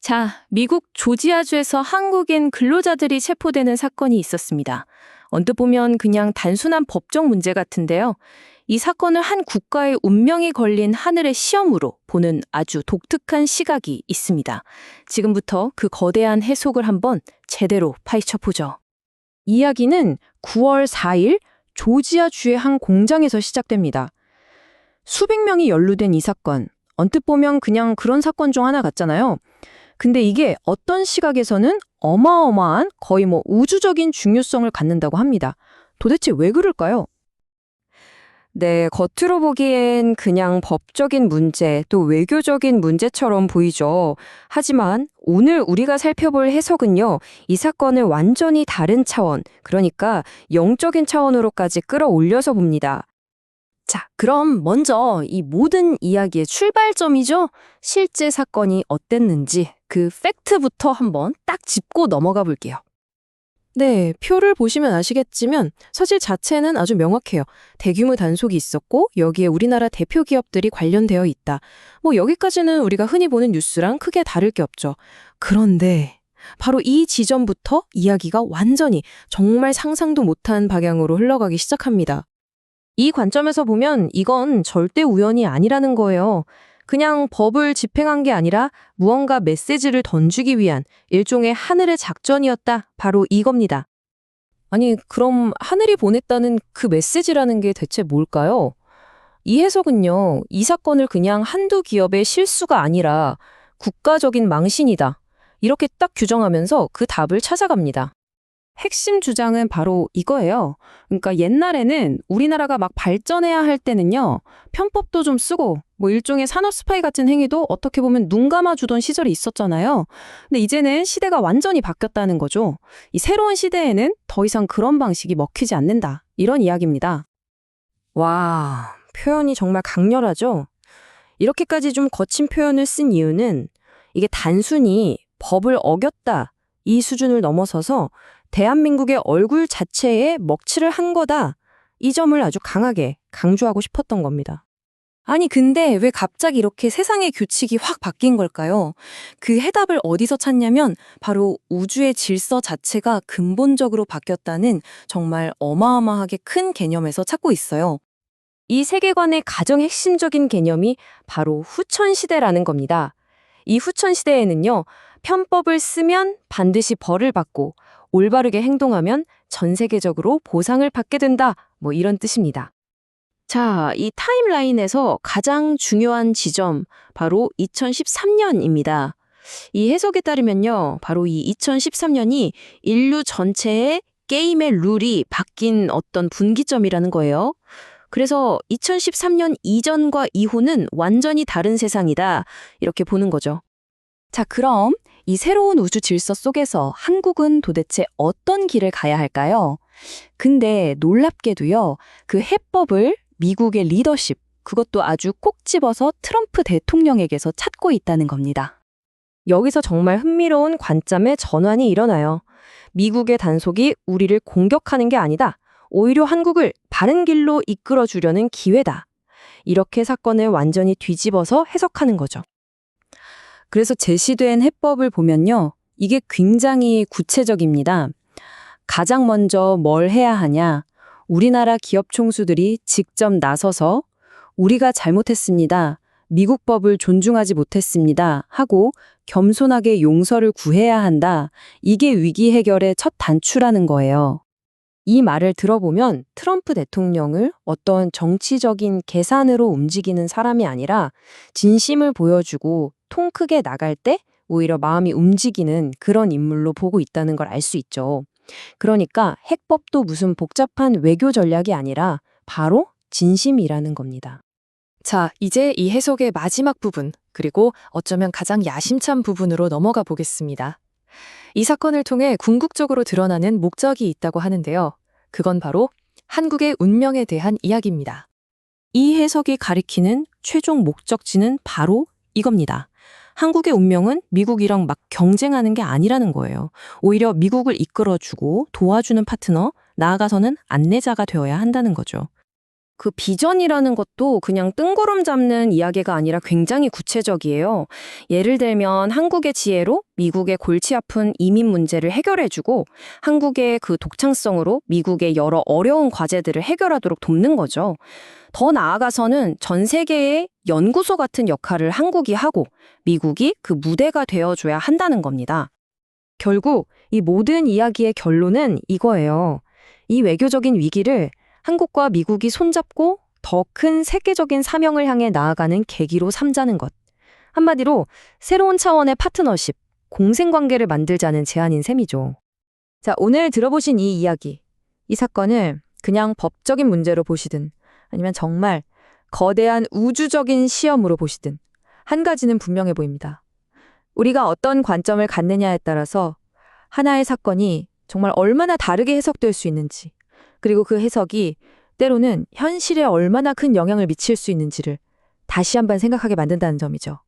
자, 미국 조지아주에서 한국인 근로자들이 체포되는 사건이 있었습니다. 언뜻 보면 그냥 단순한 법적 문제 같은데요. 이 사건을 한 국가의 운명이 걸린 하늘의 시험으로 보는 아주 독특한 시각이 있습니다. 지금부터 그 거대한 해석을 한번 제대로 파헤쳐보죠. 이야기는 9월 4일 조지아주의 한 공장에서 시작됩니다. 수백 명이 연루된 이 사건, 언뜻 보면 그냥 그런 사건 중 하나 같잖아요. 근데 이게 어떤 시각에서는 어마어마한 거의 우주적인 중요성을 갖는다고 합니다. 도대체 왜 그럴까요? 네, 겉으로 보기엔 그냥 법적인 문제, 또 외교적인 문제처럼 보이죠. 하지만 오늘 우리가 살펴볼 해석은요, 이 사건을 완전히 다른 차원, 그러니까 영적인 차원으로까지 끌어올려서 봅니다. 자, 그럼 먼저 이 모든 이야기의 출발점이죠. 실제 사건이 어땠는지 그 팩트부터 한번 딱 짚고 넘어가 볼게요. 네, 표를 보시면 아시겠지만 사실 자체는 아주 명확해요. 대규모 단속이 있었고 여기에 우리나라 대표 기업들이 관련되어 있다. 여기까지는 우리가 흔히 보는 뉴스랑 크게 다를 게 없죠. 그런데 바로 이 지점부터 이야기가 완전히 정말 상상도 못한 방향으로 흘러가기 시작합니다. 이 관점에서 보면 이건 절대 우연이 아니라는 거예요. 그냥 법을 집행한 게 아니라 무언가 메시지를 던지기 위한 일종의 하늘의 작전이었다. 바로 이겁니다. 아니, 그럼 하늘이 보냈다는 그 메시지라는 게 대체 뭘까요? 이 해석은요, 이 사건을 그냥 한두 기업의 실수가 아니라 국가적인 망신이다. 이렇게 딱 규정하면서 그 답을 찾아갑니다. 핵심 주장은 바로 이거예요. 그러니까 옛날에는 우리나라가 막 발전해야 할 때는요, 편법도 좀 쓰고 일종의 산업 스파이 같은 행위도 어떻게 보면 눈 감아주던 시절이 있었잖아요. 근데 이제는 시대가 완전히 바뀌었다는 거죠. 이 새로운 시대에는 더 이상 그런 방식이 먹히지 않는다. 이런 이야기입니다. 와, 표현이 정말 강렬하죠? 이렇게까지 좀 거친 표현을 쓴 이유는 이게 단순히 법을 어겼다. 이 수준을 넘어서서 대한민국의 얼굴 자체에 먹칠을 한 거다. 이 점을 아주 강하게 강조하고 싶었던 겁니다. 아니, 근데 왜 갑자기 이렇게 세상의 규칙이 확 바뀐 걸까요? 그 해답을 어디서 찾냐면 바로 우주의 질서 자체가 근본적으로 바뀌었다는 정말 어마어마하게 큰 개념에서 찾고 있어요. 이 세계관의 가장 핵심적인 개념이 바로 후천시대라는 겁니다. 이 후천시대에는요, 편법을 쓰면 반드시 벌을 받고 올바르게 행동하면 전 세계적으로 보상을 받게 된다. 이런 뜻입니다. 자, 이 타임라인에서 가장 중요한 지점, 바로 2013년입니다. 이 해석에 따르면요, 바로 이 2013년이 인류 전체의 게임의 룰이 바뀐 어떤 분기점이라는 거예요. 그래서 2013년 이전과 이후는 완전히 다른 세상이다. 이렇게 보는 거죠. 자, 그럼 이 새로운 우주 질서 속에서 한국은 도대체 어떤 길을 가야 할까요? 근데 놀랍게도요, 그 해법을 미국의 리더십, 그것도 아주 콕 집어서 트럼프 대통령에게서 찾고 있다는 겁니다. 여기서 정말 흥미로운 관점의 전환이 일어나요. 미국의 단속이 우리를 공격하는 게 아니다. 오히려 한국을 바른 길로 이끌어 주려는 기회다. 이렇게 사건을 완전히 뒤집어서 해석하는 거죠. 그래서 제시된 해법을 보면요, 이게 굉장히 구체적입니다. 가장 먼저 뭘 해야 하냐? 우리나라 기업 총수들이 직접 나서서 우리가 잘못했습니다. 미국 법을 존중하지 못했습니다. 하고 겸손하게 용서를 구해야 한다. 이게 위기 해결의 첫 단추라는 거예요. 이 말을 들어보면 트럼프 대통령을 어떤 정치적인 계산으로 움직이는 사람이 아니라 진심을 보여주고 통 크게 나갈 때 오히려 마음이 움직이는 그런 인물로 보고 있다는 걸 알 수 있죠. 그러니까 핵법도 무슨 복잡한 외교 전략이 아니라 바로 진심이라는 겁니다. 자, 이제 이 해석의 마지막 부분, 그리고 어쩌면 가장 야심찬 부분으로 넘어가 보겠습니다. 이 사건을 통해 궁극적으로 드러나는 목적이 있다고 하는데요. 그건 바로 한국의 운명에 대한 이야기입니다. 이 해석이 가리키는 최종 목적지는 바로 이겁니다. 한국의 운명은 미국이랑 막 경쟁하는 게 아니라는 거예요. 오히려 미국을 이끌어주고 도와주는 파트너, 나아가서는 안내자가 되어야 한다는 거죠. 그 비전이라는 것도 그냥 뜬구름 잡는 이야기가 아니라 굉장히 구체적이에요. 예를 들면 한국의 지혜로 미국의 골치 아픈 이민 문제를 해결해주고 한국의 그 독창성으로 미국의 여러 어려운 과제들을 해결하도록 돕는 거죠. 더 나아가서는 전 세계의 연구소 같은 역할을 한국이 하고 미국이 그 무대가 되어줘야 한다는 겁니다. 결국 이 모든 이야기의 결론은 이거예요. 이 외교적인 위기를 한국과 미국이 손잡고 더 큰 세계적인 사명을 향해 나아가는 계기로 삼자는 것. 한마디로 새로운 차원의 파트너십, 공생관계를 만들자는 제안인 셈이죠. 자, 오늘 들어보신 이 이야기, 이 사건을 그냥 법적인 문제로 보시든 아니면 정말 거대한 우주적인 시험으로 보시든 한 가지는 분명해 보입니다. 우리가 어떤 관점을 갖느냐에 따라서 하나의 사건이 정말 얼마나 다르게 해석될 수 있는지, 그리고 그 해석이 때로는 현실에 얼마나 큰 영향을 미칠 수 있는지를 다시 한번 생각하게 만든다는 점이죠.